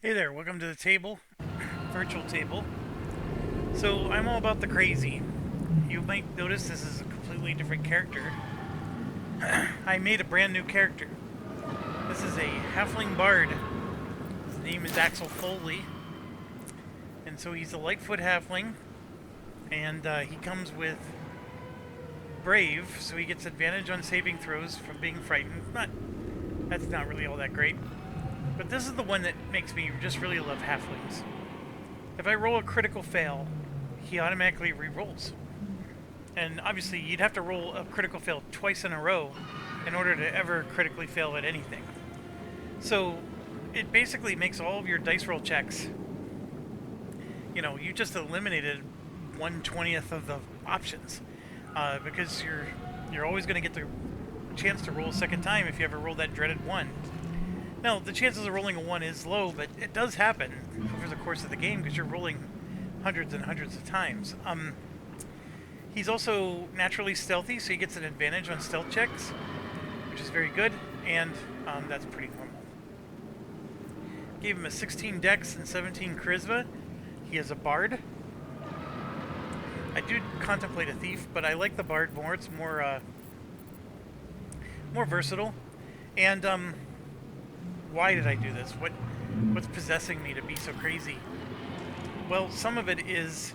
Hey there, welcome to the table, virtual table. So I'm all about the crazy. You might notice this is a completely different character. I made a brand new character. This is a Halfling Bard. His name is Axel Foley, and so he's a Lightfoot Halfling, and he comes with Brave, so he gets advantage on saving throws from being frightened. That's not really all that great, but this is the one that makes me just really love Halflings. If I roll a critical fail, he automatically re-rolls. And obviously, you'd have to roll a critical fail twice in a row in order to ever critically fail at anything. So it basically makes all of your dice roll checks. You just eliminated 1/20th of the options because you're always going to get the chance to roll a second time if you ever roll that dreaded one. Now, the chances of rolling a 1 is low, but it does happen over the course of the game because you're rolling hundreds and hundreds of times. He's also naturally stealthy, so he gets an advantage on stealth checks, which is very good, and that's pretty normal. Gave him a 16 dex and 17 charisma. He is a bard. I do contemplate a thief, but I like the bard more. It's more versatile. And why did I do this? What's possessing me to be so crazy? Well, some of it is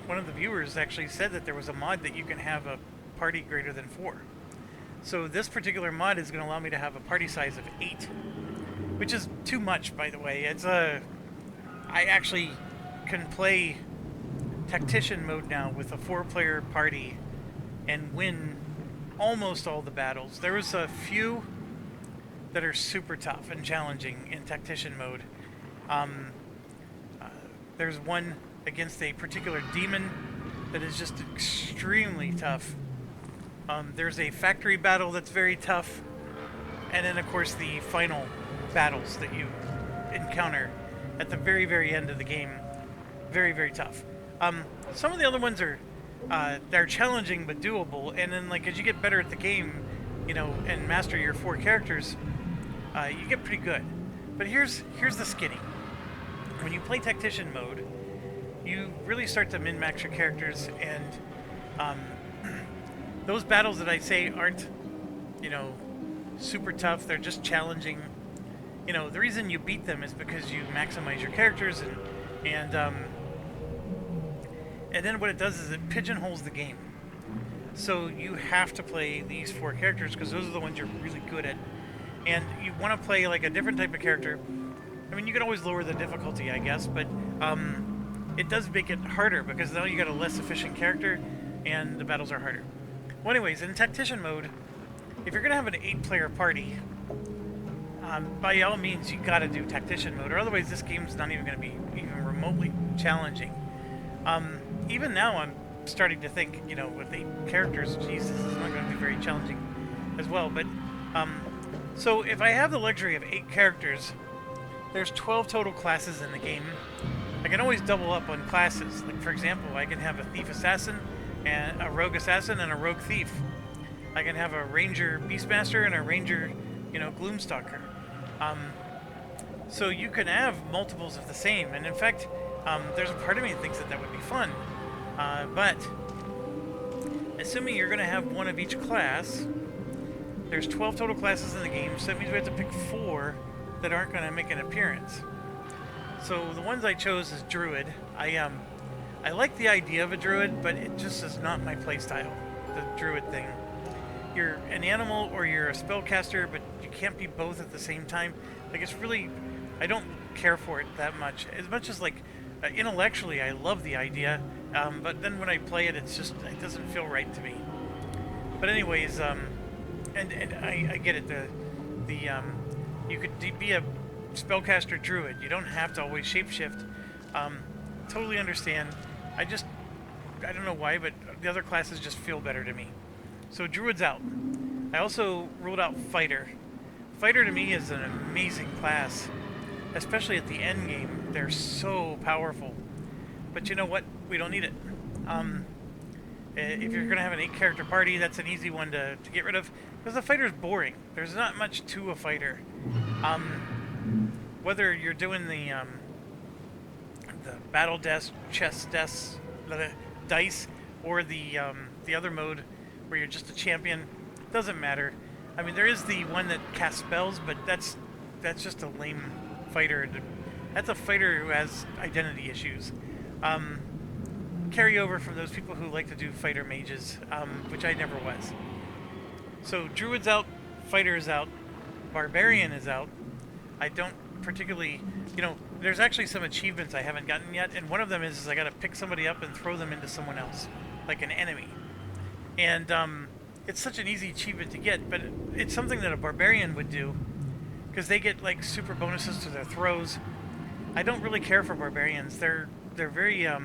one of the viewers actually said that there was a mod that you can have a party greater than 4. So this particular mod is going to allow me to have a party size of 8, which is too much, by the way. I actually can play tactician mode now with a 4-player party and win almost all the battles. There was a few that are super tough and challenging in tactician mode. There's one against a particular demon that is just extremely tough. There's a factory battle that's very tough, and then of course the final battles that you encounter at the very, very end of the game. Very, very tough. Some of the other ones are they're challenging but doable, and then as you get better at the game, and master your 4 characters, you get pretty good. But here's the skinny. When you play tactician mode, you really start to min-max your characters, and those battles that I say aren't, super tough. They're just challenging. The reason you beat them is because you maximize your characters, and then what it does is it pigeonholes the game. So you have to play these 4 characters because those are the ones you're really good at. And you want to play a different type of character. I mean, you can always lower the difficulty, I guess, but it does make it harder because now you got a less efficient character and the battles are harder. Well, anyways, in tactician mode, if you're going to have an 8-player party, by all means, you got to do tactician mode, or otherwise this game's not even going to be even remotely challenging. Even now, I'm starting to think, with 8 characters, Jesus, it's not going to be very challenging as well. But so if I have the luxury of 8 characters, there's 12 total classes in the game. I can always double up on classes. Like, for example, I can have a thief assassin, and a rogue assassin, and a rogue thief. I can have a ranger beastmaster and a ranger, gloomstalker. So you can have multiples of the same, and in fact, there's a part of me that thinks that would be fun. But assuming you're going to have one of each class, there's 12 total classes in the game, so that means we have to pick 4 that aren't going to make an appearance. So the ones I chose is Druid. I like the idea of a Druid, but it just is not my playstyle, the Druid thing. You're an animal or you're a spellcaster, but you can't be both at the same time. It's really, I don't care for it that much. As much as intellectually, I love the idea, but then when I play it, it doesn't feel right to me. But anyways, and I get it. You could be a spellcaster druid. You don't have to always shapeshift. Totally understand. I don't know why, but the other classes just feel better to me. So druid's out. I also ruled out fighter. Fighter to me is an amazing class, especially at the end game. They're so powerful. But you know what? We don't need it. If you're going to have an 8-character party, that's an easy one to get rid of. Because a fighter's boring. There's not much to a fighter. Whether you're doing the battle desk, chess desk, dice, or the other mode where you're just a champion, doesn't matter. I mean, there is the one that casts spells, but that's just a lame fighter. That's a fighter who has identity issues. Carry over from those people who like to do fighter mages, which I never was. So Druid's out, Fighter is out, Barbarian is out. I don't particularly, there's actually some achievements I haven't gotten yet, and one of them is I gotta pick somebody up and throw them into someone else, like an enemy. And it's such an easy achievement to get, but it's something that a Barbarian would do, because they get like super bonuses to their throws. I don't really care for Barbarians. They're very, I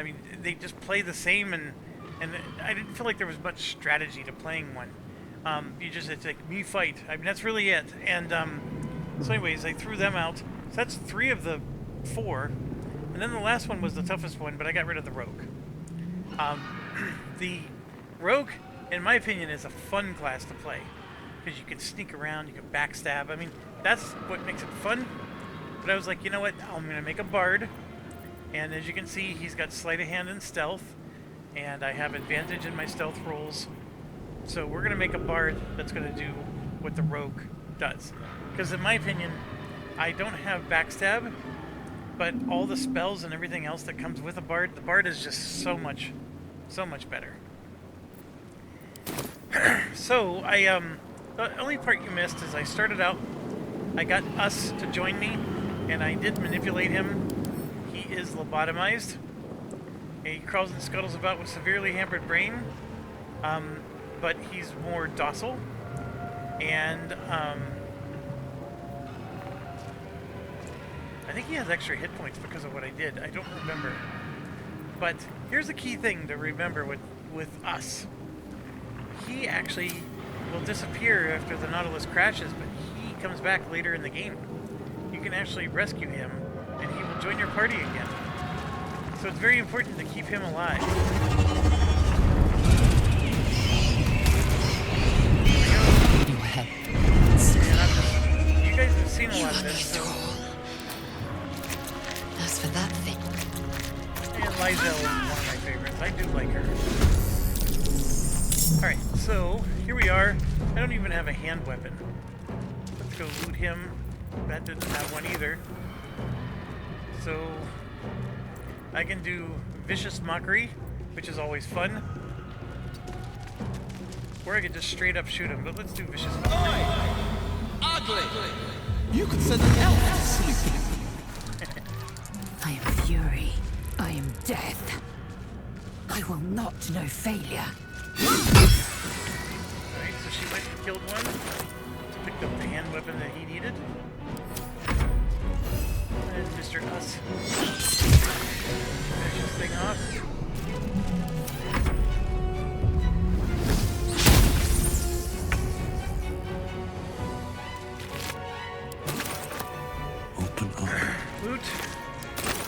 mean, they just play the same, and I didn't feel like there was much strategy to playing one. It's like, me fight. I mean, that's really it. And so anyways, I threw them out. So that's 3 of the 4. And then the last one was the toughest one, but I got rid of the Rogue. The Rogue, in my opinion, is a fun class to play. Because you can sneak around, you can backstab. I mean, that's what makes it fun. But I was like, you know what? I'm going to make a Bard. And as you can see, he's got sleight of hand and stealth. And I have advantage in my stealth rolls. So we're going to make a Bard that's going to do what the Rogue does. Because in my opinion, I don't have backstab, but all the spells and everything else that comes with a Bard, the Bard is just so much better. So the only part you missed is I started out, I got Us to join me, and I did manipulate him. He is lobotomized. He crawls and scuttles about with severely hampered brain, but he's more docile, and I think he has extra hit points because of what I did. I don't remember. But here's the key thing to remember with Us. He actually will disappear after the Nautilus crashes, but he comes back later in the game. You can actually rescue him, and he will join your party again. So it's very important to keep him alive. You guys have seen a lot of this, so... As for that thing... And Lysel is one of my favorites. I do like her. Alright, so here we are. I don't even have a hand weapon. Let's go loot him. That didn't have one either. So... I can do Vicious Mockery, which is always fun. Or I could just straight up shoot him, but let's do Vicious Mockery. Oi! Ugly! You could send an elf to sleep. I am fury. I am death. I will not know failure. Alright, so she might have killed one. Picked up the hand weapon that he needed. And Mr. Us. Finish this thing off. Open up. Loot.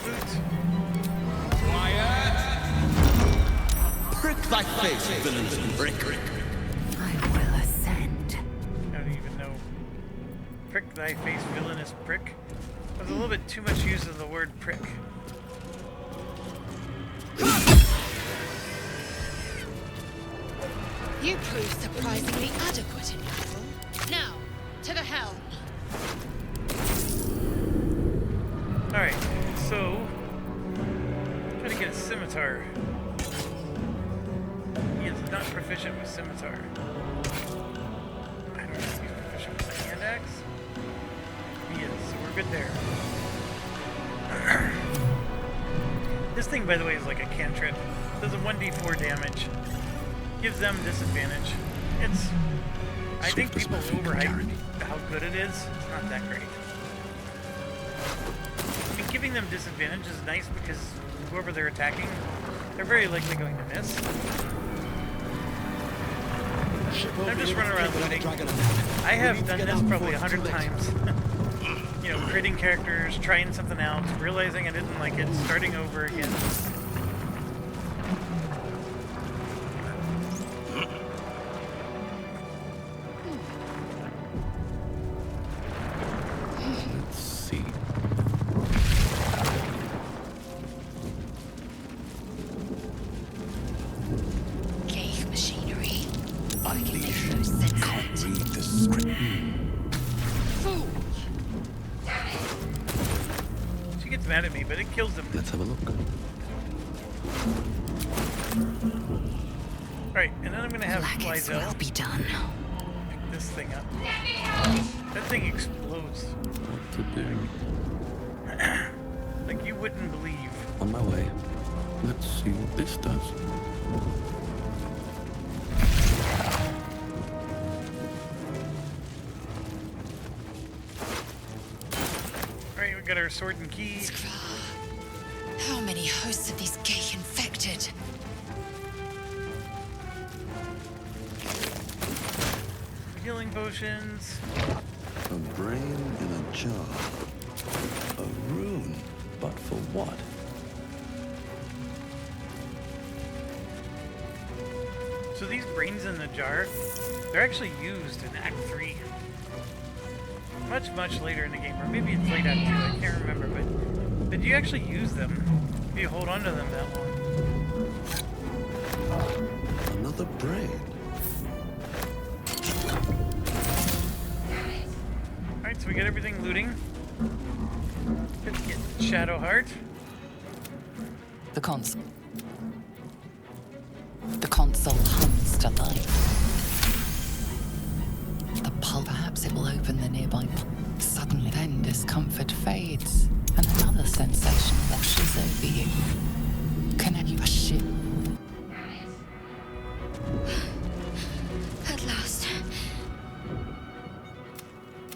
Loot. Quiet! Prick thy face, villainous prick. I will ascend. I don't even know. Prick thy face, villainous prick. There's a little bit too much use of the word prick. You proved surprisingly adequate in battle. Now, to the helm. Alright, so... Gotta get a scimitar. He is not proficient with scimitar. I don't know if he's proficient with the hand axe. He is, so we're good there. This thing, by the way, is like a cantrip. Does a 1d4 damage. Gives them disadvantage. It's... I think people overhype how good it is. It's not that great. I mean, giving them disadvantage is nice because whoever they're attacking, they're very likely going to miss. I'm just running around looting. I have done this probably 100 times. You know, creating characters, trying something out, realizing I didn't like it, starting over again. Please, can't read the script. Fool! She gets mad at me, but it kills them. Let's have a look. Right, and then I'm gonna have Blackets will Lizelle be done. pick this thing up. That thing explodes. What to do? Like you wouldn't believe. On my way. Let's see what this does. Alright, we got our sword and key. Skra. How many hosts of these gay infected? Healing potions. A brain in a jar. A rune. But for what? So these brains in the jar, they're actually used in Act 3. Much later in the game, or maybe it's late Act 2, I can't remember, but you actually use them if you hold on to them that long. Another brain. Alright, so we get everything looting. Let's get Shadowheart. The console. The console hums to life. The pulse. Perhaps it will open the nearby. Suddenly, then discomfort fades, and another sensation washes over you. Connect you a ship. At last.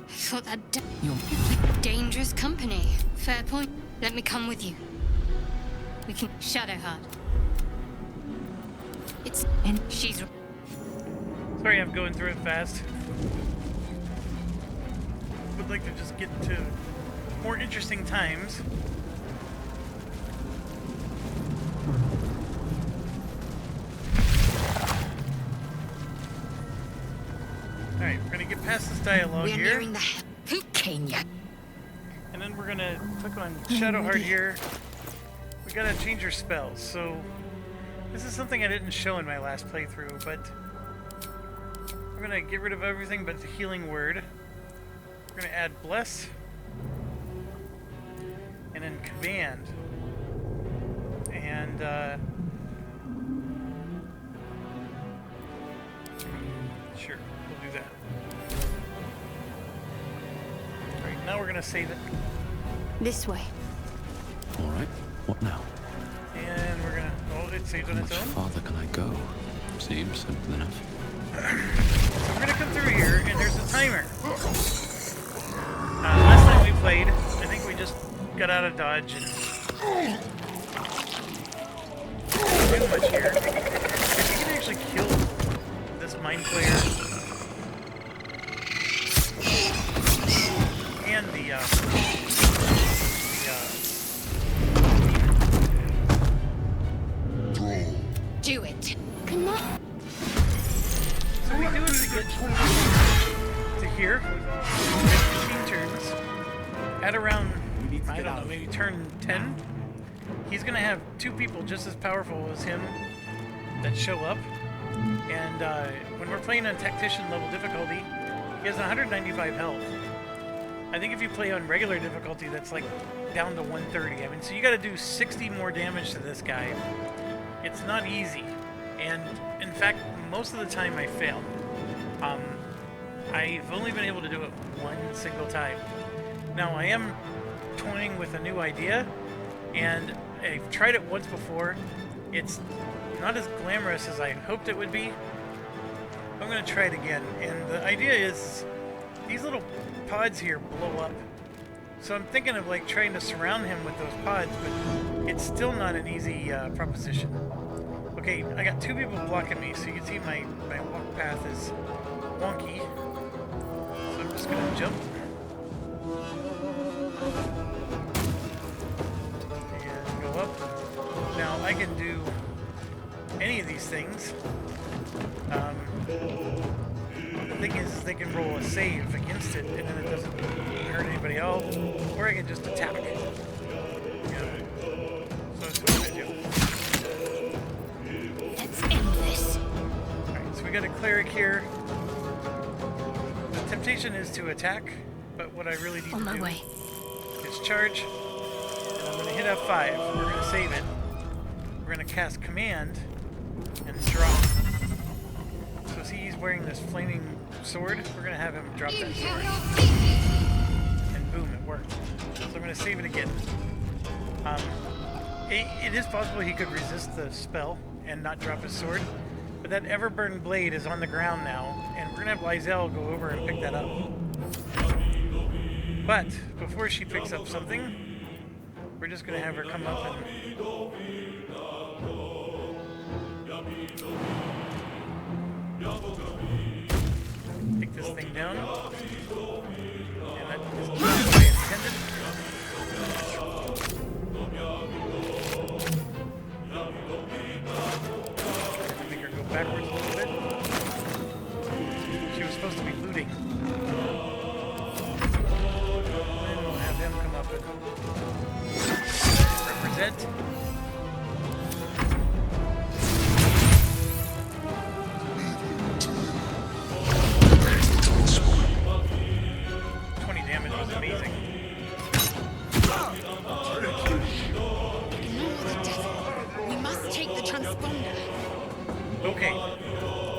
I thought that You're dangerous company. Fair point. Let me come with you. We can Shadowheart. It's in. she's Sorry, I'm going through it fast. Would like to just get to more interesting times. Alright, we're gonna get past this dialogue we are here. nearing the Who can you? And then we're gonna click on Shadowheart here. We gotta change her spells, so this is something I didn't show in my last playthrough, but we're gonna get rid of everything but the healing word. We're gonna add bless and then command. And sure, we'll do that. Alright, now we're gonna save it. This way. All right. What now? And we're gonna, oh, it saved on How its much own. farther can I go? Seems simple enough. So we're gonna come through here, and there's a timer. Last time we played, I think we just got out of dodge and didn't do much here. If you can actually kill this mind player and the Do it. Connect. so we do it to get to here. 15 turns. At around, I don't know, maybe turn 10, he's gonna have two people just as powerful as him that show up. And when we're playing on tactician level difficulty, he has 195 health. I think if you play on regular difficulty, that's like down to 130. I mean, so you gotta do 60 more damage to this guy. It's not easy. And in fact, most of the time I fail. I've only been able to do it one single time. Now I am toying with a new idea, and I've tried it once before. It's not as glamorous as I hoped it would be. I'm gonna try it again, and the idea is these little pods here blow up. So I'm thinking of like trying to surround him with those pods, but it's still not an easy proposition. Okay, I got two people blocking me, so you can see my walk path is wonky. So I'm just gonna jump. And go up. Now I can do any of these things. The thing is they can roll a save against it, and then it doesn't hurt anybody else, or I can just attack. Yeah. So that's what I do. Let's end this. Alright, so we got a cleric here. The temptation is to attack, but what I really need On to my do way. is charge. And I'm going to hit F5. We're going to save it. We're going to cast command and drop. So see, he's wearing this flaming sword. We're going to have him drop that sword. And boom, it worked. So I'm going to save it again. It is possible he could resist the spell and not drop his sword, but that Everburn blade is on the ground now, and we're going to have Lizelle go over and pick that up. But before she picks up something, we're just going to have her come up and take this thing down. And that is not what I intended. Make her go backwards a little bit. She was supposed to be looting. And we'll have him come up and represent. 20 damage was amazing. Ignore the devil. We must take the transponder. Okay,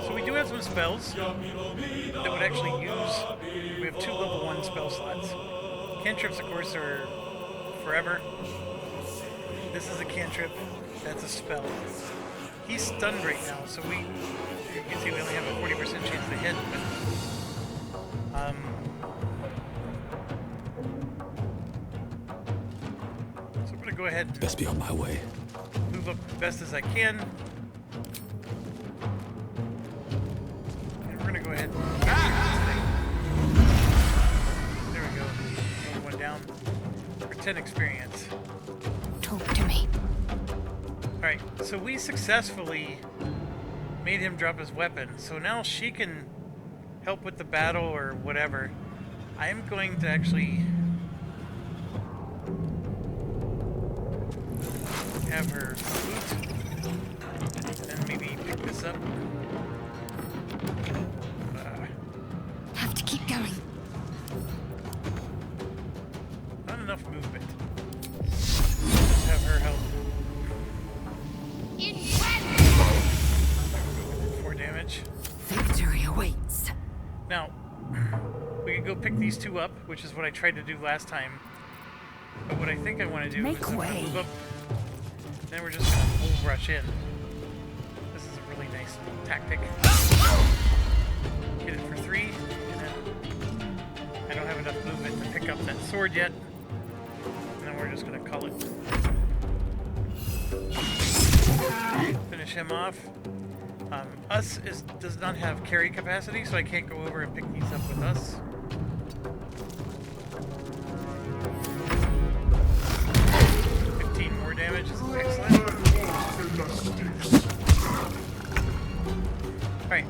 so we do have some spells that would actually use. We have 2 level 1 spell slots. Cantrips, of course, are forever. This is a cantrip. That's a spell. He's stunned right now, so you can see we only have a 40% chance to hit. But, so I'm gonna go ahead and Best be on my way. move up as best as I can. And we're gonna go ahead and shoot this thing. There we go. Another one down. For 10 experience. Talk to me. Alright, so we successfully made him drop his weapon. So now she can help with the battle or whatever. I am going to actually have her loot and maybe pick this up. Have to keep going. Not enough movement. Just have her help. 4 damage. Victory awaits. Now, we can go pick these 2 up, which is what I tried to do last time. But what I think I want to do Make is I'm gonna way. move up. Then we're just going to bull rush in. This is a really nice tactic. Hit it for 3, and then I don't have enough movement to pick up that sword yet. And then we're just going to call it. Finish him off. Us does not have carry capacity, so I can't go over and pick these up with us. More damage is excellent. Alright,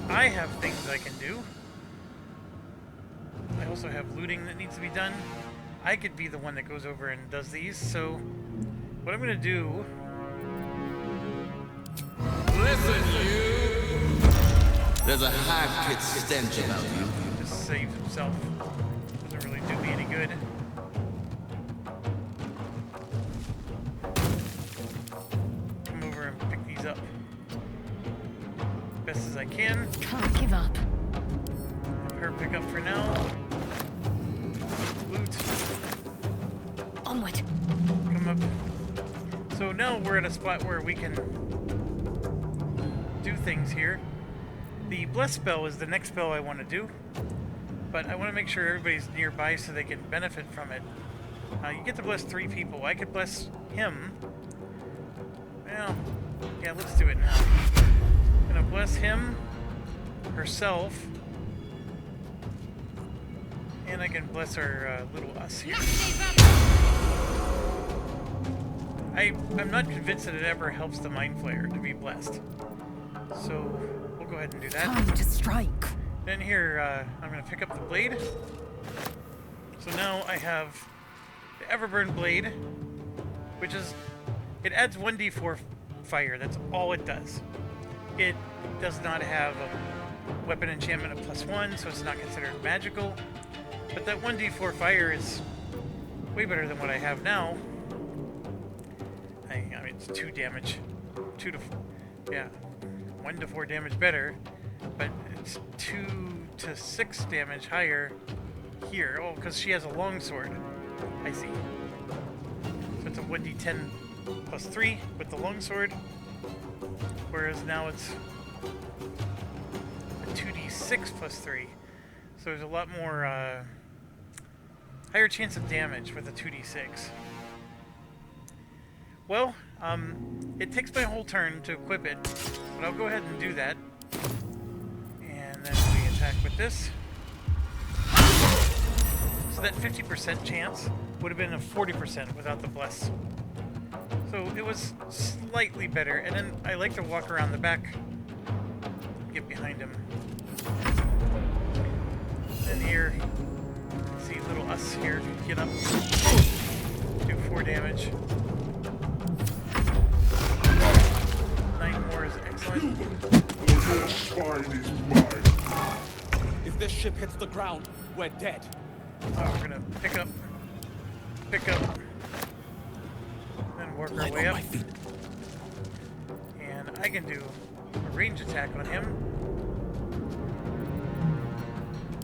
I have things I can do. I also have looting that needs to be done. I could be the one that goes over and does these, so what I'm going to do... Listen, you! There's a high-pitched stench about you. Just saves himself. Doesn't really do me any good. Come over and pick these up. Best as I can. Can't give up. Her pick up for now. Loot. Onward. Come up. So now we're at a spot where we can do things here. The Bless spell is the next spell I want to do, but I want to make sure everybody's nearby so they can benefit from it. You get to bless 3 people. I could bless him. Well, yeah, let's do it now. I'm gonna bless him, herself, and I can bless our little us here. I'm not convinced that it ever helps the Mind Flayer to be blessed. So we'll go ahead and do that. Time to strike. Then here, I'm going to pick up the blade. So now I have the Everburn blade, which is, it adds 1d4 fire. That's all it does. It does not have a weapon enchantment of +1, so it's not considered magical. But that 1d4 fire is way better than what I have now. I mean, it's 2 damage. 2 to... yeah. 1 to 4 damage better. But it's 2 to 6 damage higher here. Oh, because she has a longsword. I see. So it's a 1d10 +3 with the longsword. Whereas now it's a 2d6 +3. So there's a lot more higher chance of damage with a 2d6. Well, it takes my whole turn to equip it, but I'll go ahead and do that. And then we attack with this. So that 50% chance would have been a 40% without the bless. So it was slightly better, and then I like to walk around the back, get behind him. And here, see little us here, get up, do 4 damage. 9 more is excellent. Your spine is mine. If this ship hits the ground, we're dead. Oh, we're gonna pick up, then work our way up. And I can do a range attack on him.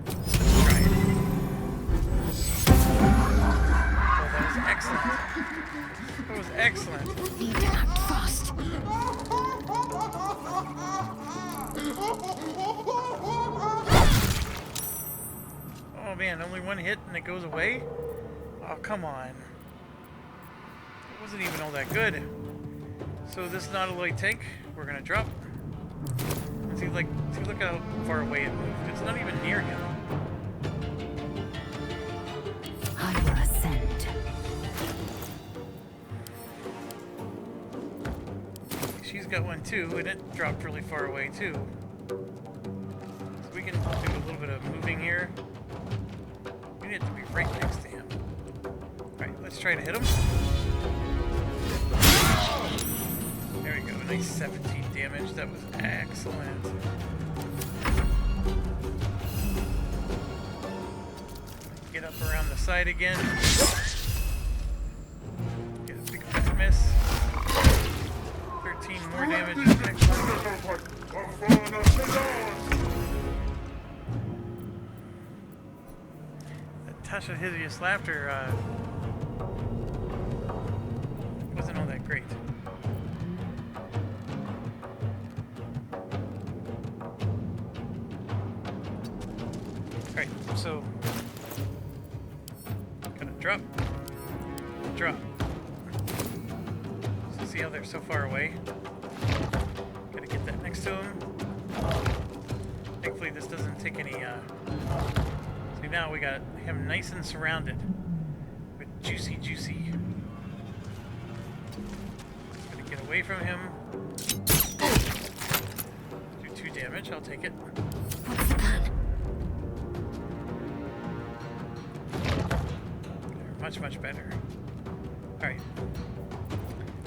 Let's try it. Oh, that was excellent. That was excellent. Need to act fast. Oh man, only 1 hit and it goes away? Oh, come on. It wasn't even all that good. So this Nautiloid tank, we're gonna drop. And see, look how far away it moved. It's not even near him. I will ascend. She's got one too, and it dropped really far away too. So we can do a little bit of moving here. We need it to be right next to him. Alright, let's try to hit him. There we go, nice 17 damage. That was excellent. Get up around the side again. Get a big fat miss. 13 more damage. Excellent. That Tasha Hideous Laughter wasn't all that great. Alright, so gonna drop. So see how they're so far away? Gotta get that next to him. Thankfully this doesn't take any see, now we got him nice and surrounded with juicy. Gonna get away from him. Do 2 damage, I'll take it. What's the plan? Much better. Alright.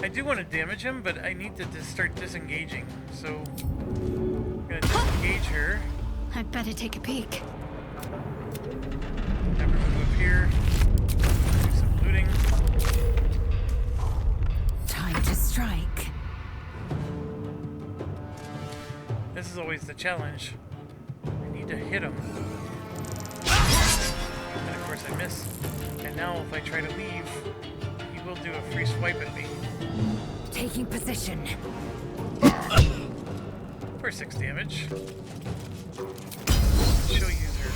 I do want to damage him, but I need to just start disengaging. So, I'm going to disengage her. I'd better take a peek. Have her move up here. Do some looting. Time to strike. This is always the challenge. I need to hit him. And of course I miss. And now if I try to leave, he will do a free swipe at me. Taking position. For 6 damage. She'll use her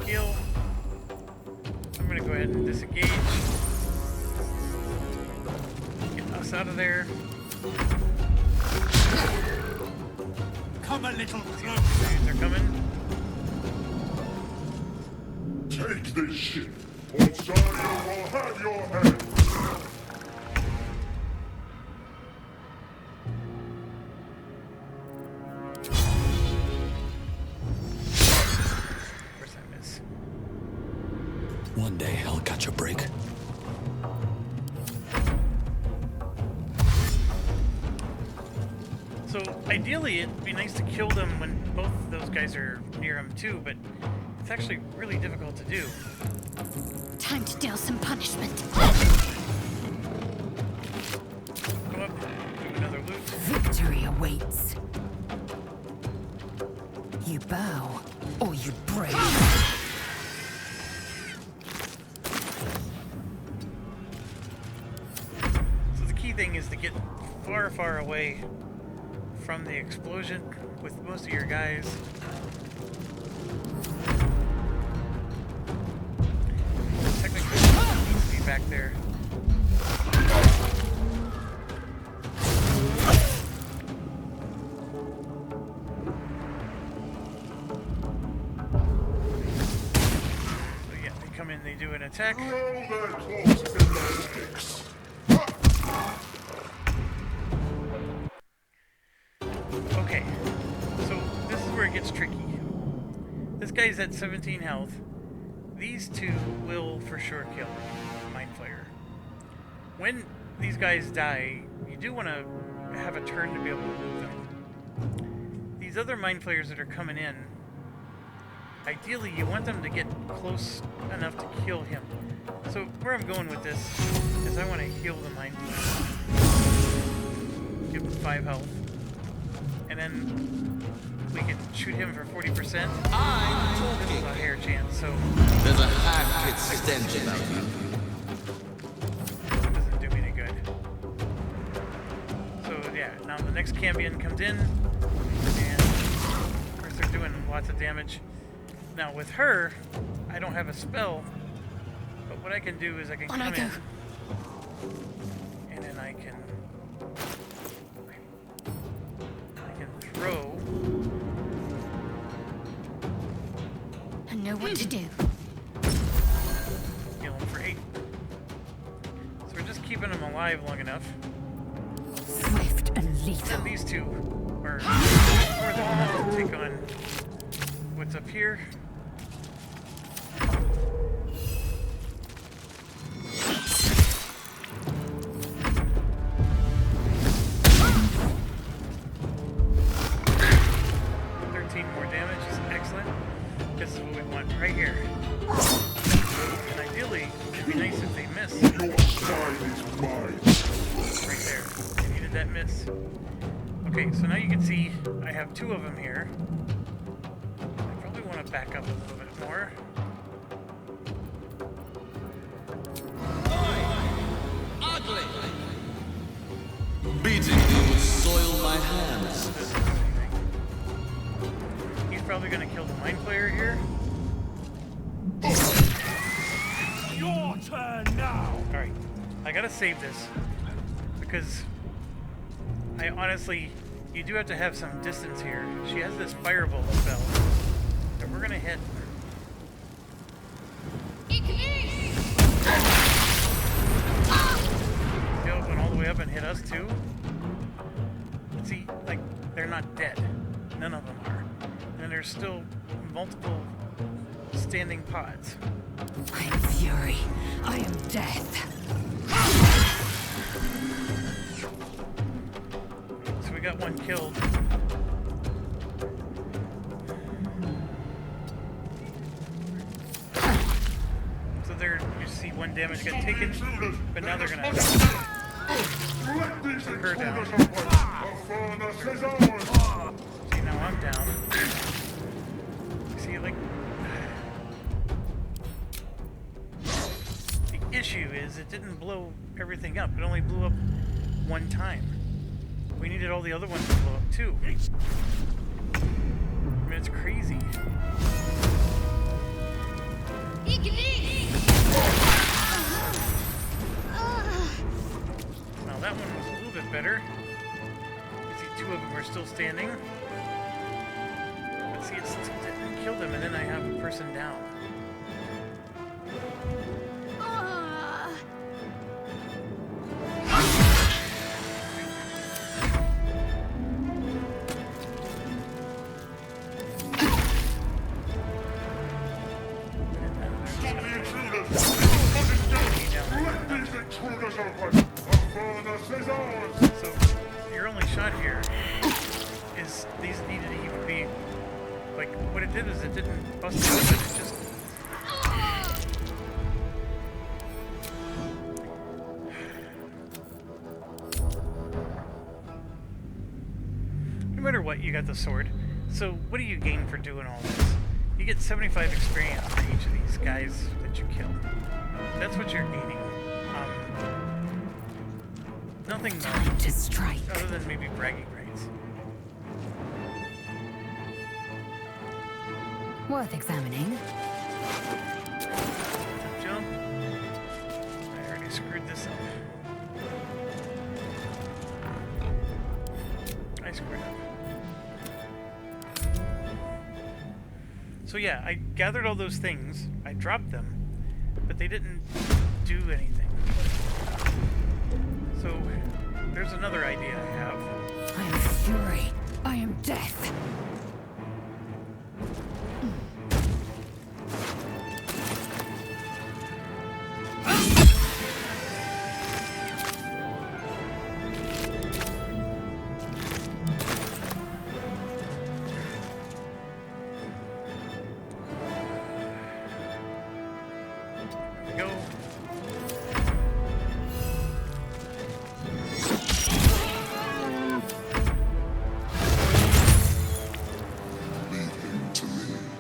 heal. I'm gonna go ahead and disengage. Get us out of there. Come a little closer. They're coming. Take this ship, or Zarya will have your head. Of course I miss. One day I'll catch a break. So ideally, it'd be nice to kill them when both of those guys are near him too, but it's actually really difficult to do. Time to deal some punishment. Go up, do another loot. Victory awaits. You bow, or you break. So the key thing is to get far, far away from the explosion with most of your guys. Technically, it needs to be back there. So yeah, they come in, they do an attack. Throw their claws in their sticks. Okay, so this is where it gets tricky. This guy's at 17 health. These two will for sure kill Mind Flayer. When these guys die, you do want to have a turn to be able to move them. These other Mind Flayers that are coming in, ideally you want them to get close enough to kill him. So where I'm going with this is I want to heal the Mind Flayer. Give him 5 health. And then we can shoot him for 40%. This is a hair chance, so There's a high pitched stench about you. it doesn't do me any good. So yeah, now the next Cambion comes in, and of course they're doing lots of damage. Now with her, I don't have a spell, but what I can do is I can On I come go. in, and then I can throw. I know what to do. Heal him for 8. So we're just keeping him alive long enough. Swift and And lethal. these two are more than enough to take on what's up here. More damage is excellent. This is what we want right here. And ideally, it'd be nice if they miss. Your side is mine. Right there. They needed that miss. Okay, so now you can see I have 2 of them here. I probably want to back up a little bit more. Ugly! Beating you would soil my hands. This is anything. He's probably going to kill the Mind Flayer here. Your turn now. Alright, I gotta save this. Because I honestly, you do have to have some distance here. She has this Firebolt spell that we're gonna hit. He'll went all the way up and hit us too. But see, like, they're not dead. None of them are. And there's still multiple standing pods. I am fury. I am death. So we got one killed. So there, you see one damage got taken, but now they're gonna Let these put her down. intruders away. A furnace is ours. See, now I'm down. See, like, the issue is it didn't blow everything up. It only blew up one time. We needed all the other ones to blow up too. I mean, it's crazy. Now that one was a little bit better. You see 2 of them are still standing. But see, it still didn't kill them, and then I have a person down. Stop the intruders. What is doing? Let these intruders open. A furnace is ours. So, your only shot here these needed to even be, like, what it did is it didn't bust it open, it just... No matter what, you got the sword. So what do you gain for doing all this? You get 75 experience for each of these guys that you kill. That's what you're gaining. Nothing Time to strike. other than maybe bragging rights. Worth examining. Jump. I already screwed this up. I screwed up. So yeah, I gathered all those things, I dropped them, but they didn't do anything. So, there's another idea I have. I am fury. I am death. Go.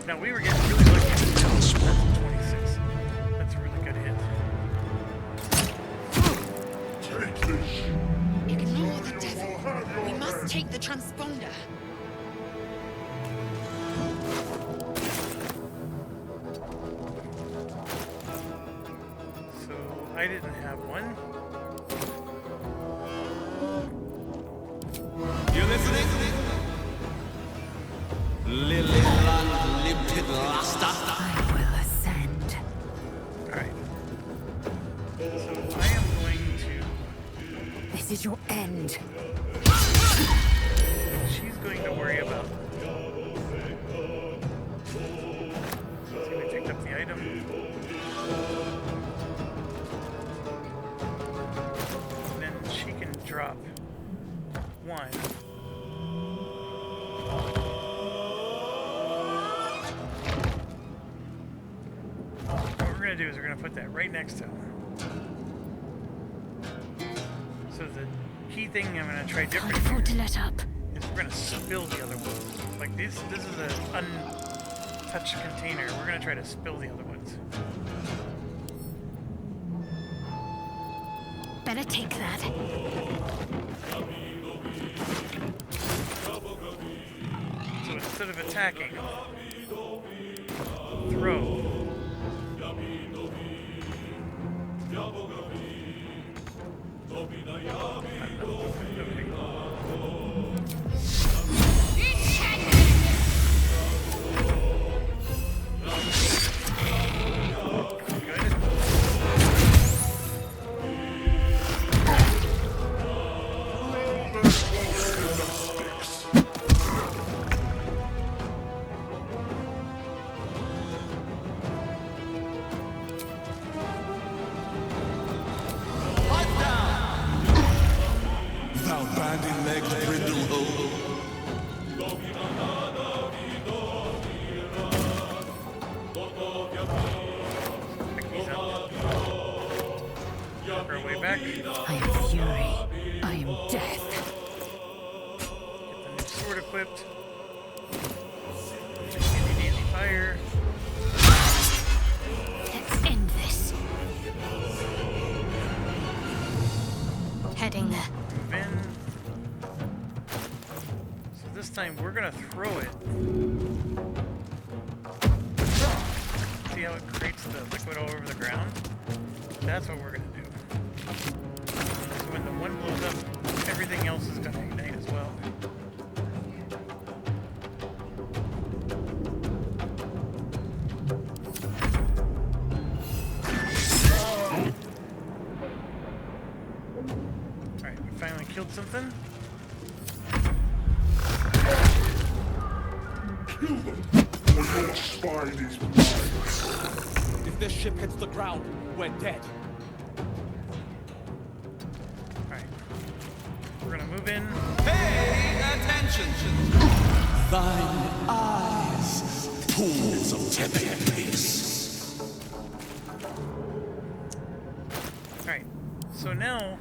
Now we were getting really lucky with this. That's 26. That's a really good hit. Take this shit. Ignore the devil. We must take the transponder. So I didn't have one. You listening? Lililand limited lasta. I will ascend. Alright. So I am going to... This is your end. She's going to worry about... See, we picked up the item. And then she can drop one. What we're going to do is we're going to put that right next to him. So the key thing I'm going to try Can't different afford to let up. is we're going to spill the other ones. Like this is an untouched container. We're going to try to spill the other ones. Better take that. So instead of attacking, throw. Thou bandy legged brindle hoe. Work our way back. I am fury. I am death. Get the new sword equipped. Easy, easy fire. Let's end this. Heading there. Move in. So this time we're gonna throw it. See how it creates the liquid all over the ground? That's what we're gonna do. So when the one blows up, everything else is gonna ignite as well. Alright, we finally killed something. Kill them, or your spine is mine. If this ship hits the ground, we're dead. Alright. We're gonna move in. Pay attention. Thine eyes, pools of tepid peace. Alright, so now,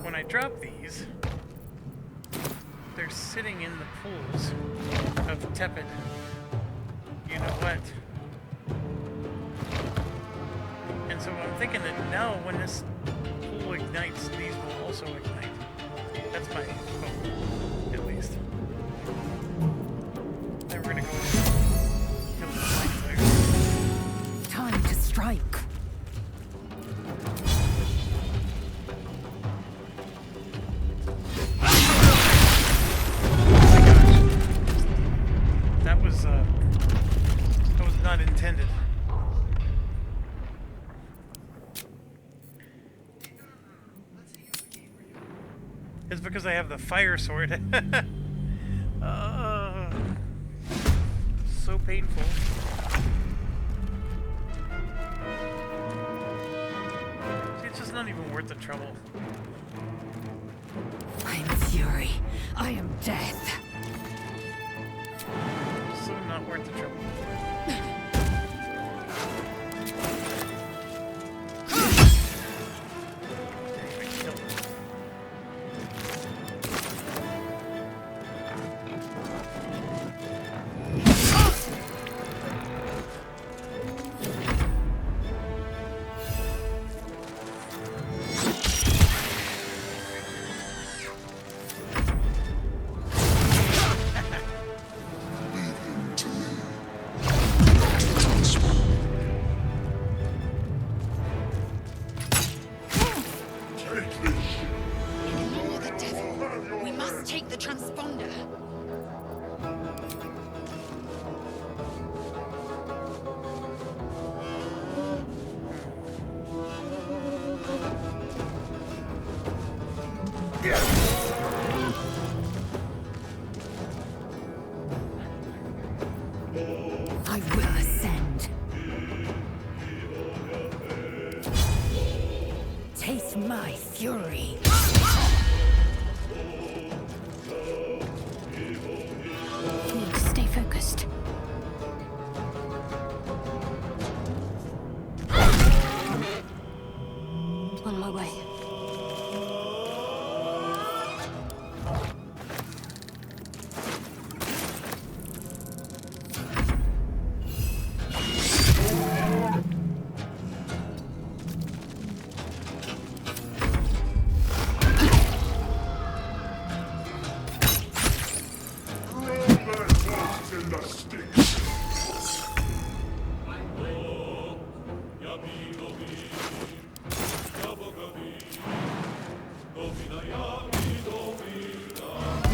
when I drop these, they're sitting in the pools of tepid. You know what? And so I'm thinking that now when this pool ignites, these will also ignite. That's my hope, at least. Then we're gonna go and kill the flag there. Time to strike. That was not intended. It's because I have the fire sword. So painful. See, it's just not even worth the trouble. I am fury. I am death. So not worth the trouble. Anyway, kill them. I will ascend. Taste my fury. Need to stay focused. On my way.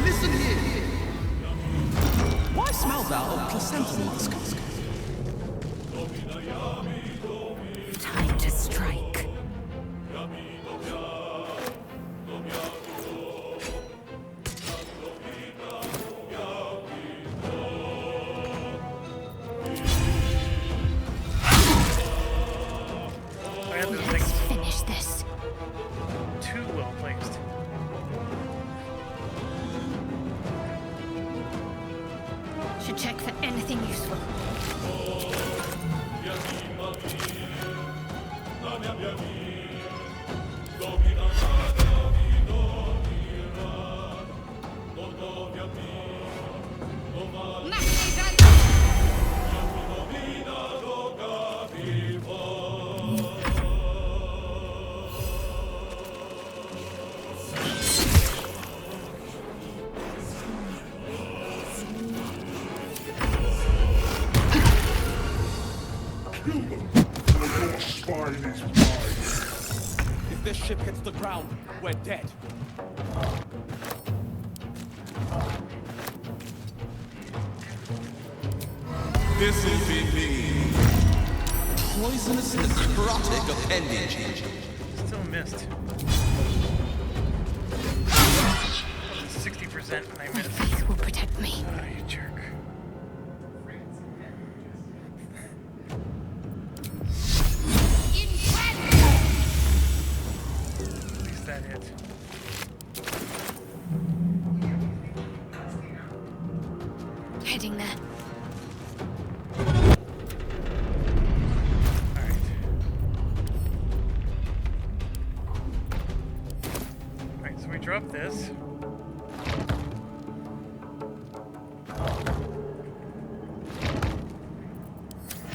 Listen here. Why smell thou of placenta mollusks? Time to strike. I have those Let's things finish this. too well placed. Should check for anything useful. Your spine is mine. If this ship hits the ground, we're dead. This will be me. Poisonous necrotic appendage. Still missed. 60% and I My missed. faith will protect me. Ah, you jerk. At least that hit. Heading there. Alright. Alright, so we drop this.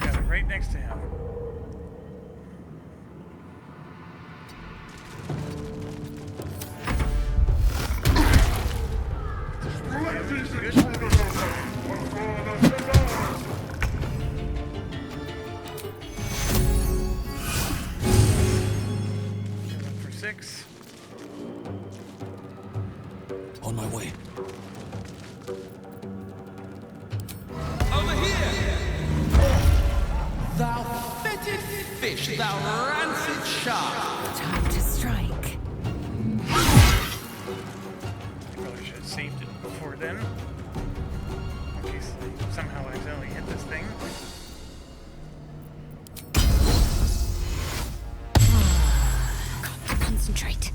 Got it right next to him. For 6. On my way. Over here! Thou fetid fish, thou rancid shark! Time to strike. Probably should have saved it before then. In case I somehow accidentally hit this thing. Got to concentrate.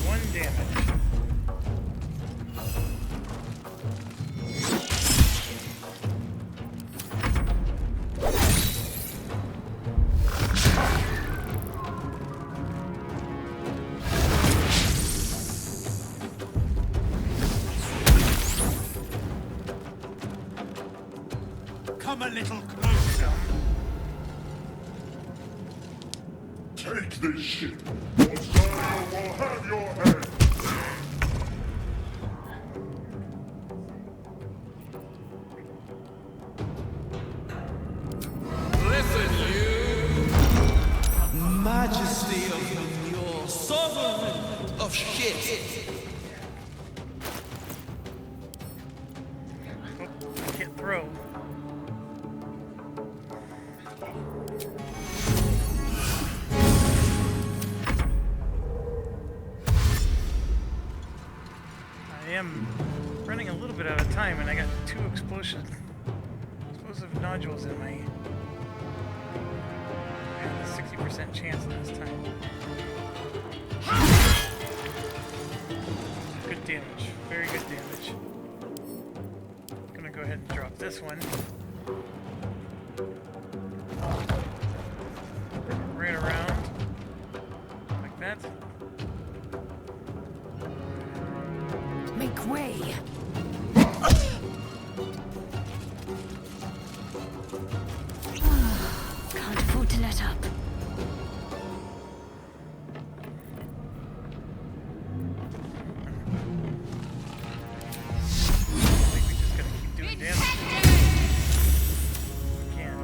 One damage. Come a little closer. Take this ship, or Zarya will have your head. Listen, you! Majesty of your sovereign of shit! Oh, I can't throw. I am running a little bit out of time, and I got 2 explosive nodules in my. I had a 60% chance last time. Good damage, very good damage. Gonna go ahead and drop this one. Right around, like that. Make way. Can't afford to let up. I think we just gotta keep doing damage. We can.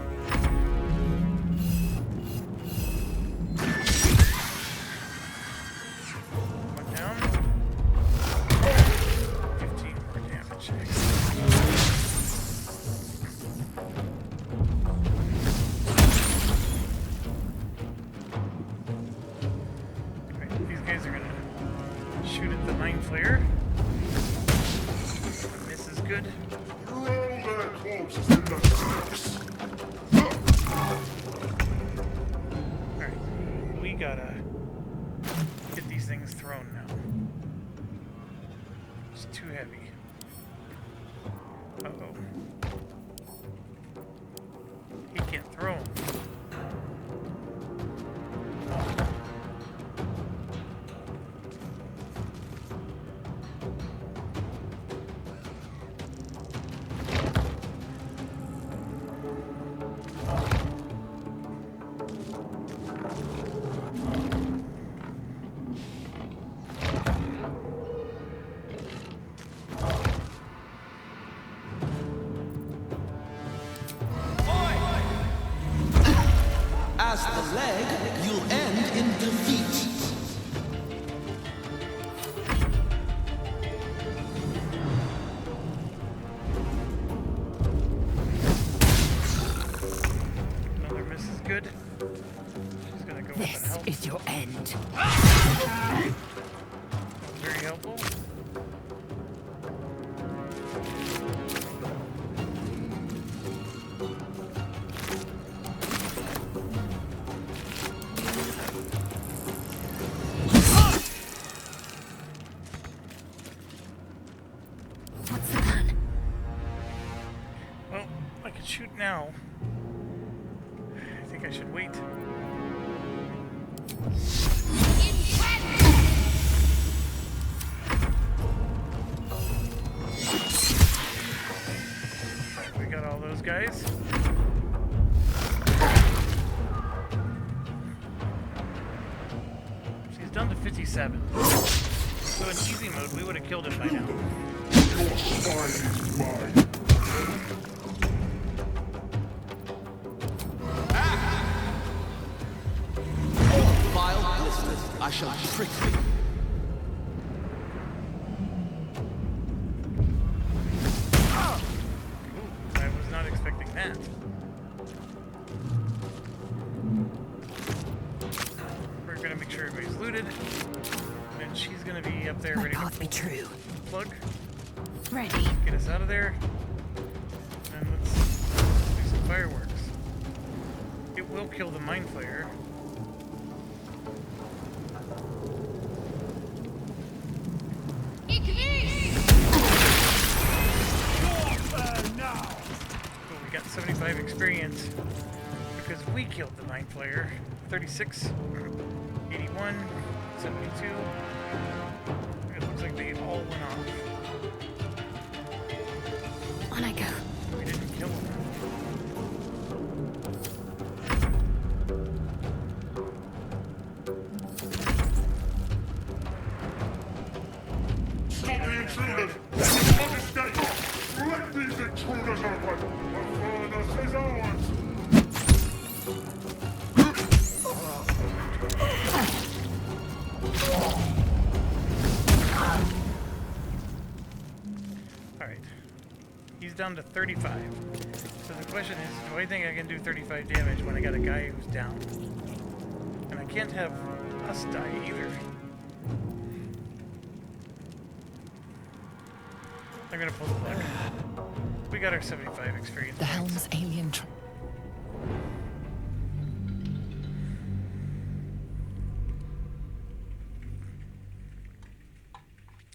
One down. 15 more damage. Alright, these guys are gonna shoot at the mind flayer. This is good. Roll their corpses in the sticks. Alright, we gotta get these things thrown now. It's too heavy. Uh-oh. He can't throw them. As the leg, you'll end in defeat. Another miss is good. She's gonna go with This an help. is your end. Very helpful. now, I think I should wait. We got all those guys. She's down to 57. So in easy mode, we would have killed him by now. Your spine is mine. Vile blisters, I shall trick thee. I was not expecting that. We're gonna make sure everybody's looted. And she's gonna be up there My ready path to be true. plug. Ready. Get us out of there. And let's do some fireworks. It will kill the Mind Flayer. But we got 75 experience because we killed the Mind Flayer. 36, 81, 72. It looks like they all went off. On I go. We didn't kill him. Stop the intruders! Escape! Let these intruders open! The furnace is ours! Alright. He's down to 35. So the question is, do I think I can do 35 damage when I got a guy who's down? And I can't have us die either. I'm gonna pull the plug. We got our 75 experience. The points. helm's alien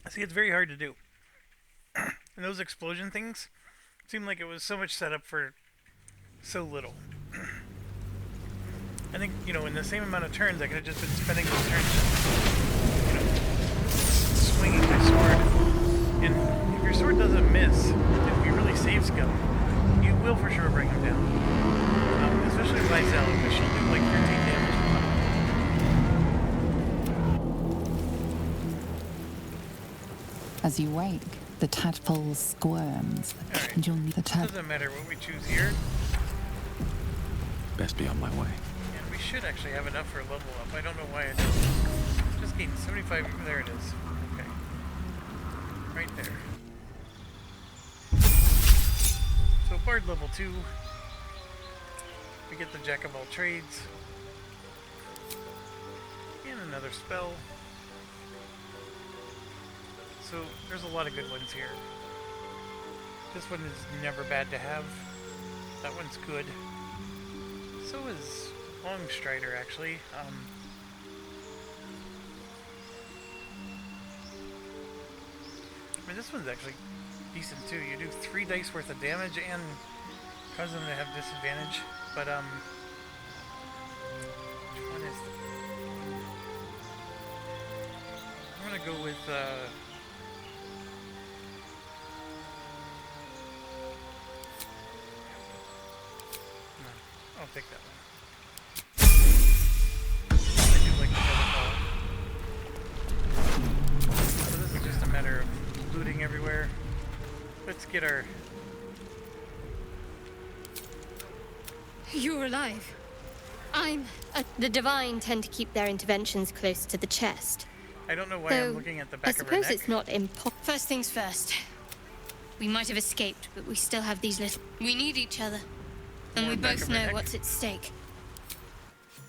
See, it's very hard to do. And those explosion things seemed like it was so much setup for so little. I think, you know, in the same amount of turns, I could have just been spending those turns, you know, swinging my sword. And if your sword doesn't miss, if you really save skill, you will for sure bring him down. Especially with Lysel, because she'll do like 13 damage. As you wake, the tadpole squirms, Alright. and you'll need the tadpole. Doesn't matter what we choose here. Best be on my way. And we should actually have enough for a level up. I don't know why it just gained 75. There it is. Okay. Right there. So Bard level 2. We get the Jack of all trades. And another spell. So there's a lot of good ones here. This one is never bad to have. That one's good. So is Longstrider, actually. I mean, this one's actually decent too. You do 3 dice worth of damage and cause them to have disadvantage. But which one is? I'm gonna go with I'll take that one. I do like the feather ball. So this is just a matter of looting everywhere. Let's get our... You're alive. The Divine tend to keep their interventions close to the chest. I don't know why Though, I'm looking at the I back of her neck. suppose it's not impossible. First things first. We might have escaped, but we still have these little... We need each other. And More we back both of her know neck. what's at stake.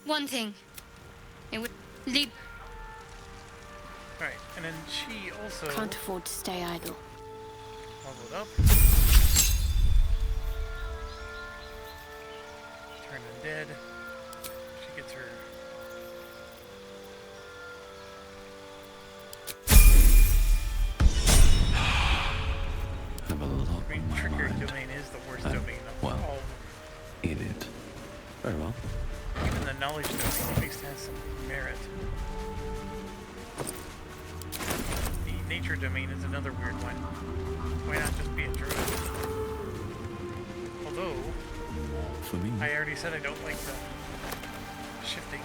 One thing. It would lead... Alright, and then she also... Can't afford to stay idle. Leveled up. Turn undead. She gets her... Have a lot I mean, on my Trigger mind. Domain is the worst Oh, domain of well, all in it. Very well. Even the knowledge domain at least has some merit. The nature domain is another weird one. Why not just be a druid? Although, For me. I already said I don't like the shifting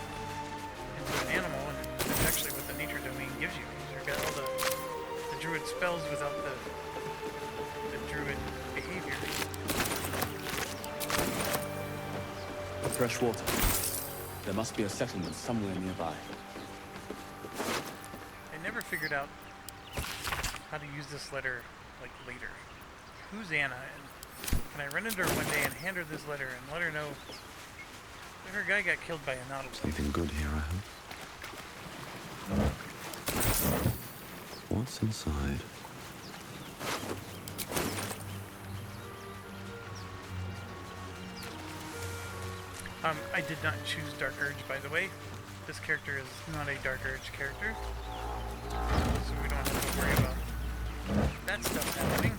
into an animal, and that's actually what the nature domain gives you. You've got all the druid spells without the druid behavior. Fresh water. There must be a settlement somewhere nearby. I never figured out how to use this letter, like, later. Who's Anna? And can I run into her one day and hand her this letter and let her know that her guy got killed by a nautilus? Something good here, I hope. What's inside? I did not choose Dark Urge, by the way. This character is not a Dark Urge character, so we don't have to worry about that stuff happening.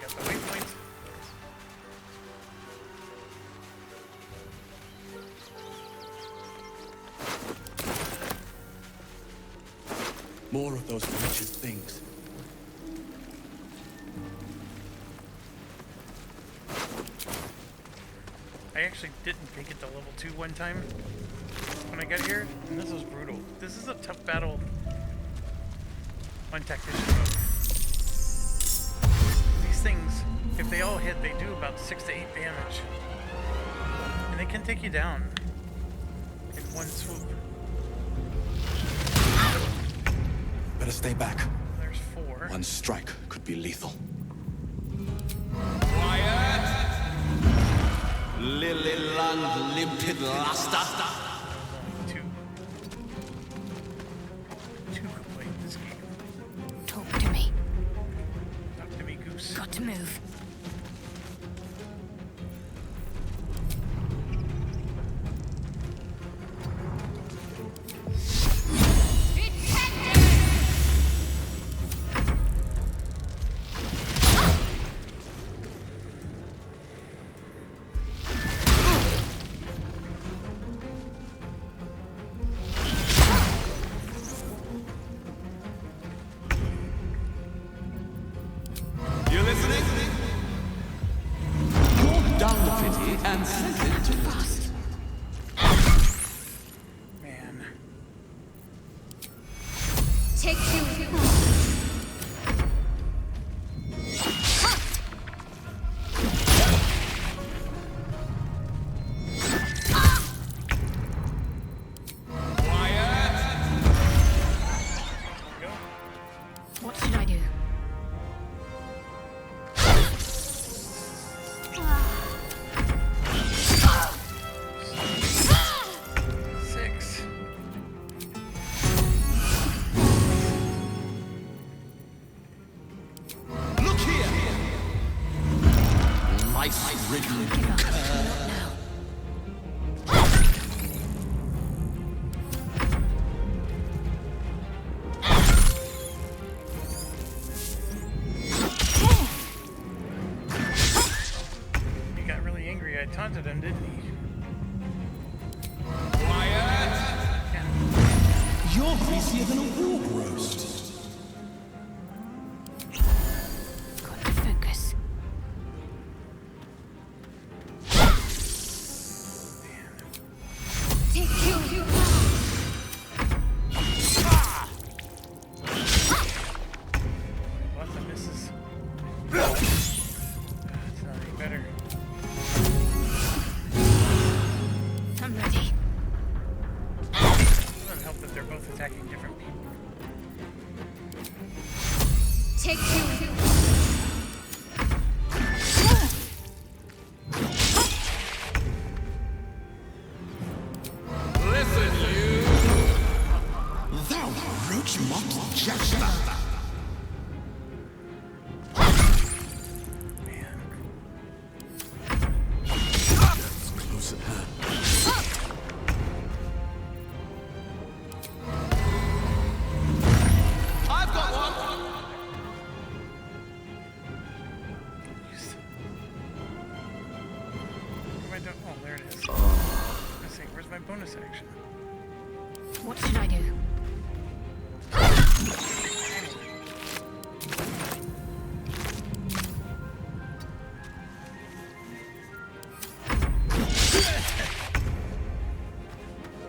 Got the waypoint. More of those wretched things. I actually didn't make it to level 2 one time when I got here, and this was brutal. This is a tough battle on tactician mode. These things, if they all hit, they do about 6 to 8 damage. And they can take you down in one swoop. Better stay back. There's 4. One strike could be lethal. Quiet! Lilyland Limpid Lasta. Only 2. 2 could play this game. Talk to me. Talk to me, Goose. Got to move. You listening? You're down the pity and sent it to Fast. Man. Take 2. Quiet! Go. What should I do? 6. Look here! Lice-ridden Give up. Not now. He got really angry. I taunted him, didn't he? quiet! Yeah. You're greasier than a wolf roast. Got to focus. Take 2. Lots of misses. It's not any better. I'm ready. Doesn't help that they're both attacking different people. Take 2. Listen, you! Thou roach mocked jester. Man. That's close at hand. my bonus action. What should I do?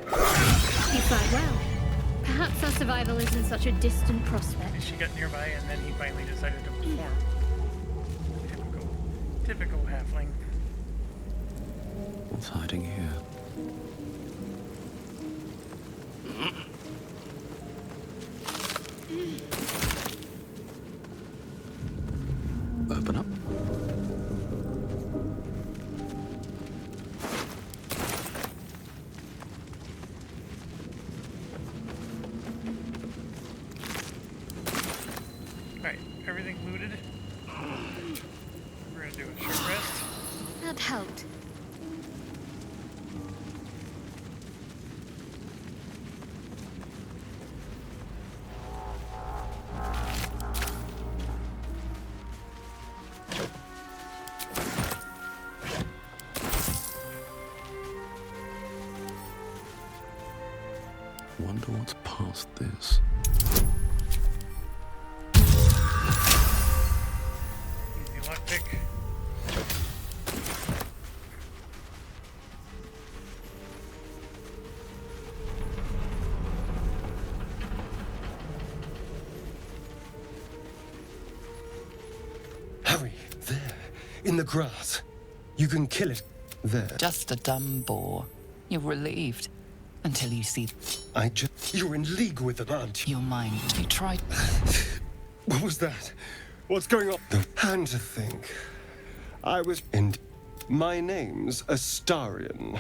You fight well. Perhaps our survival isn't such a distant prospect. She got nearby, and then he finally decided to perform. Typical halfling. What's hiding here? Open up. Alright, everything looted. We're gonna do a short rest. That helped. Wonder what's past this. Easy lockpick. Hurry, there, in the grass. You can kill it. There. Just a dumb boar. You're relieved. Until you see You're in league with them, aren't you? your mind. You tried. What was that? What's going on? And to think. I was in... My name's Astarion.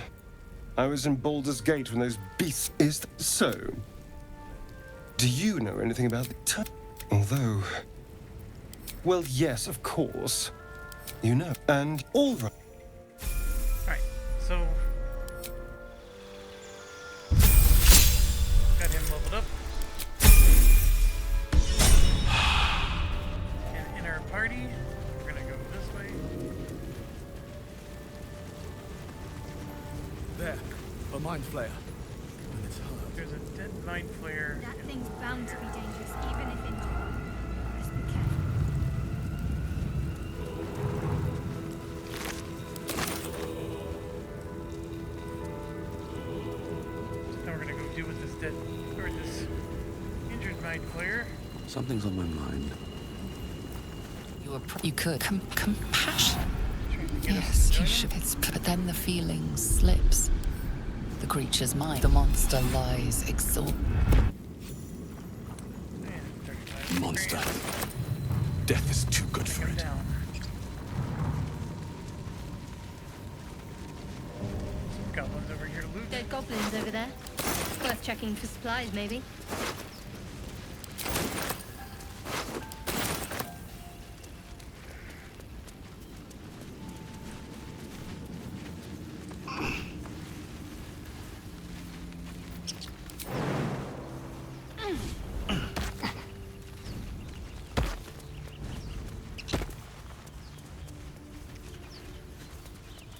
I was in Baldur's Gate when those beasts... Is that so? Do you know anything about the Although... Well, yes, of course. You know. And all right. Alright, so... Got him leveled up. And in our party, we're gonna go this way. There, a mind flayer. And it's hard. There's a dead mind flayer. That thing's bound to be dangerous, even if it's... Just be careful. Now we're gonna go deal with this dead, or this injured mind flayer. Something's on my mind. You could. Compassion. Trying to get us Yes, to you join should. But then the feeling slips. The creature's mind. The monster lies exhausted. him. And 35 Monster. degrees. Death is too good for Get him it. down. Some goblins over here to loot. Dead goblins over there. Worth checking for supplies, maybe.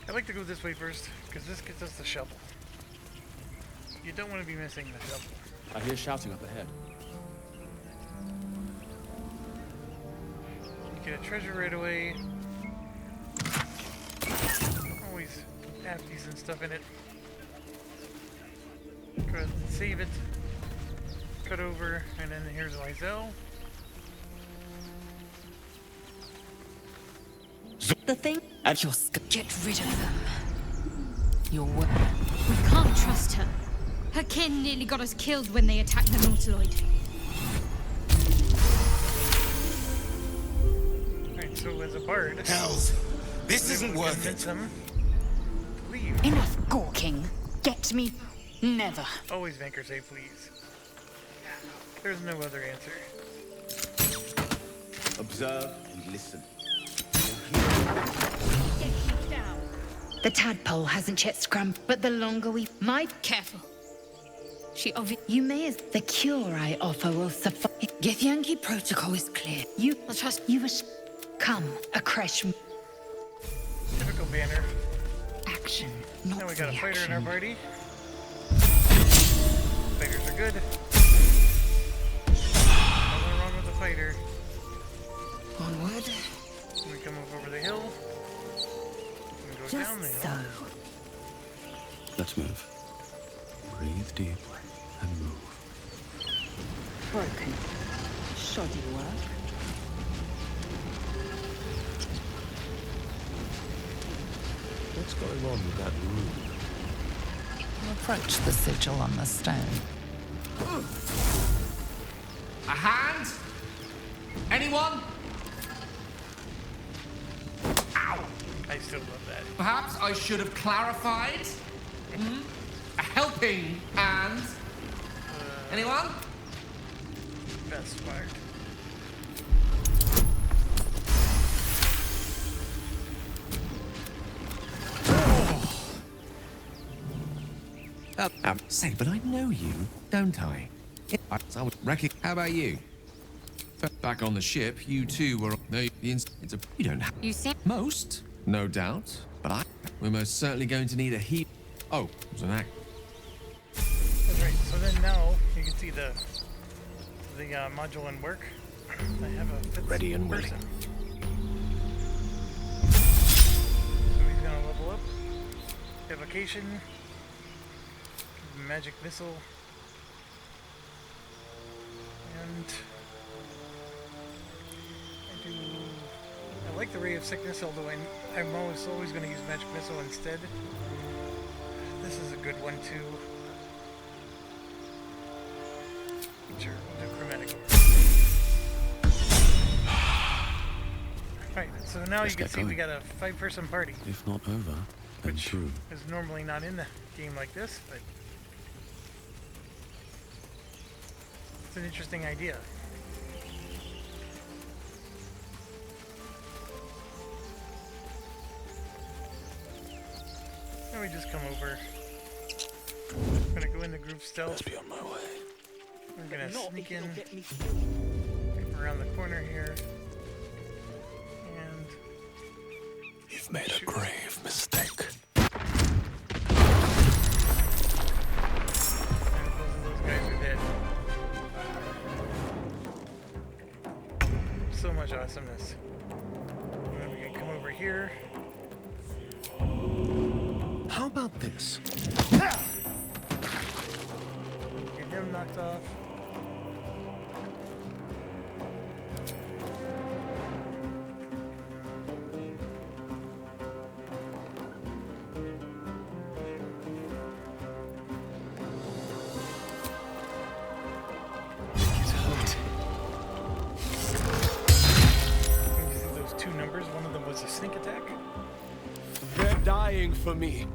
I like to go this way first, because this gets us the shovel. You don't want to be missing the shovel. I hear shouting up ahead. You get a treasure right away. Always have decent stuff in it. Go ahead and save it. Cut over, and then here's Lysel. The thing? At your Get rid of them. your work. We can't trust her. Her kin nearly got us killed when they attacked the Nautiloid. Alright, so as a bard, Hells, this we isn't can worth convince it. them to leave. Enough gawking. Get me. Never. Always Vanker say please. There's no other answer. Observe and listen. The tadpole hasn't yet scrambled, but the longer we might. Careful. She You may as the cure I offer will suffice. Githyanki protocol is clear. I'll trust You was come a crash Typical banner. action, not Now we got a fighter in our reaction. party. Fighters are good. Nothing wrong with the fighter. Onward. We come up over the hill. We go down the Just hill. so. Let's move. Breathe deep and move. Broken. Shoddy work. What's going on with that room? Approach the sigil on the stone. A hand? Anyone? Ow! I still love that. Perhaps I should have clarified. A helping hand. Anyone? Best fired. Say, but I know you, don't I? I would reckon. How about you? Back on the ship, you two were. No, it's a. You don't have. You see? Most, no doubt. But we're most certainly going to need a heap. Oh, it was an act. That's right. So then now you can see the module in work. I have a fifth Ready and willing. person. So he's gonna level up. Evocation. Magic missile. And I like the Ray of Sickness, although I'm always going to use Magic Missile instead. This is a good one too. Sure, we'll do Chromatic. Alright, so now Let's you can get see we going. got a 5-person party, If not over, then which through. is normally not in a game like this, but it's an interesting idea. Now we just come over. I'm gonna go into group stealth. Let's be on my way. I'm gonna sneak in around the corner here. And You've made a grave mistake. both of those guys are dead. So much awesomeness. And then we can come over here. How about this? Get him knocked off. You see those two numbers? One of them was a sneak attack. They're dying for me.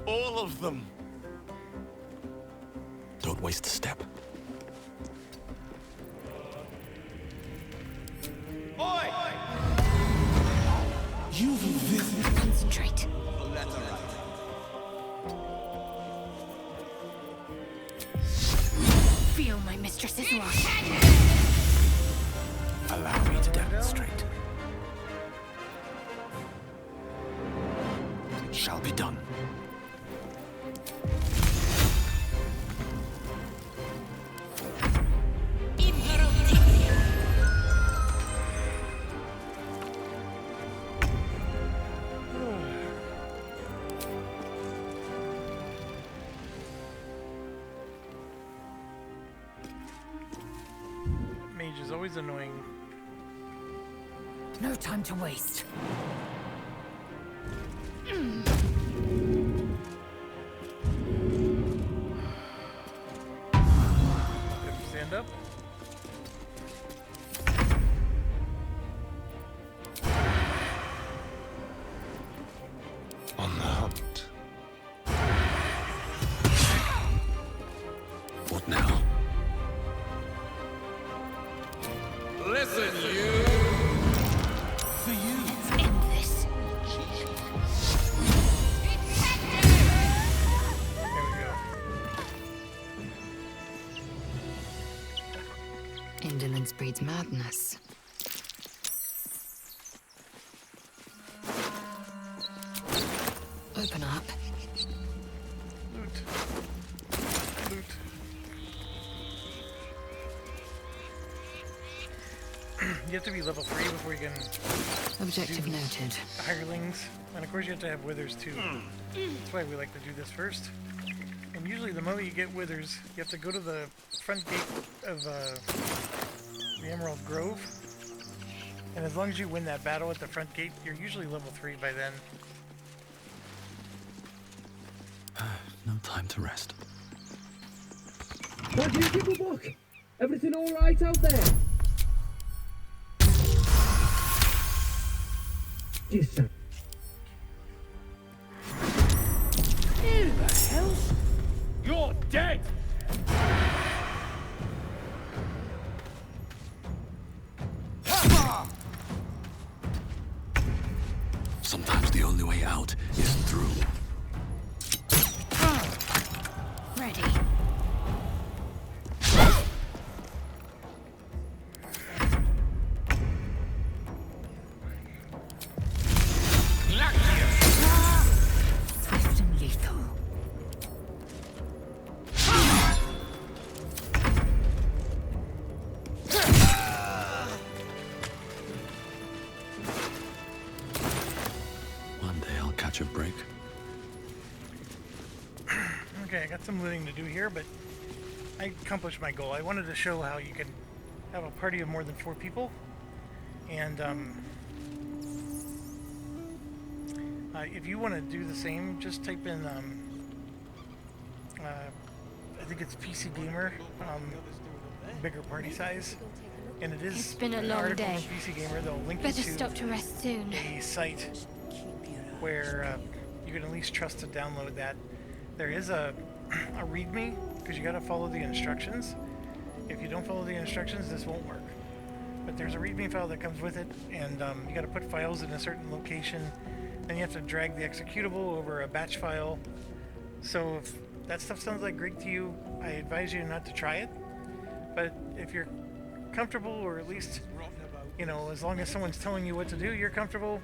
All of them. Don't waste a step. Oi! You've visited. Concentrate. Feel my mistress's love. Allow me to demonstrate. It shall be done. Mage is always annoying. No time to waste. Stand up. On the hunt. What now? Listen, you. For you. End this. There we go. Indolence breeds madness. Open up. Loot. Loot. You have to be level 3 before you can Objective noted. hirelings. And of course you have to have withers too. That's why we like to do this first. And usually the moment you get withers, you have to go to the front gate of the Emerald Grove. And as long as you win that battle at the front gate, you're usually level 3 by then. No time to rest. What do you give a book? Everything all right out there? Yes, sir. Who the hell? You're dead! Sometimes the only way out is through. Ready. Swift and lethal. One day I'll catch a break. Okay, I got some looting to do here, but I accomplished my goal. I wanted to show how you can have a party of more than 4 people. And if you want to do the same, just type in, I think it's PC Gamer, bigger party size. And it is It's been a an long article day. on PC Gamer. They'll link you Better to stop to rest soon. a site where you can at least trust to download that. There is a README, because you got to follow the instructions. If you don't follow the instructions, this won't work. But there's a README file that comes with it, and you got to put files in a certain location. Then you have to drag the executable over a batch file. So if that stuff sounds like Greek to you, I advise you not to try it. But if you're comfortable, or at least, you know, as long as someone's telling you what to do, you're comfortable,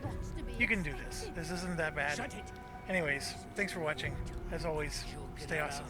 you can do this. This isn't that bad. Anyways, thanks for watching. As always, stay awesome.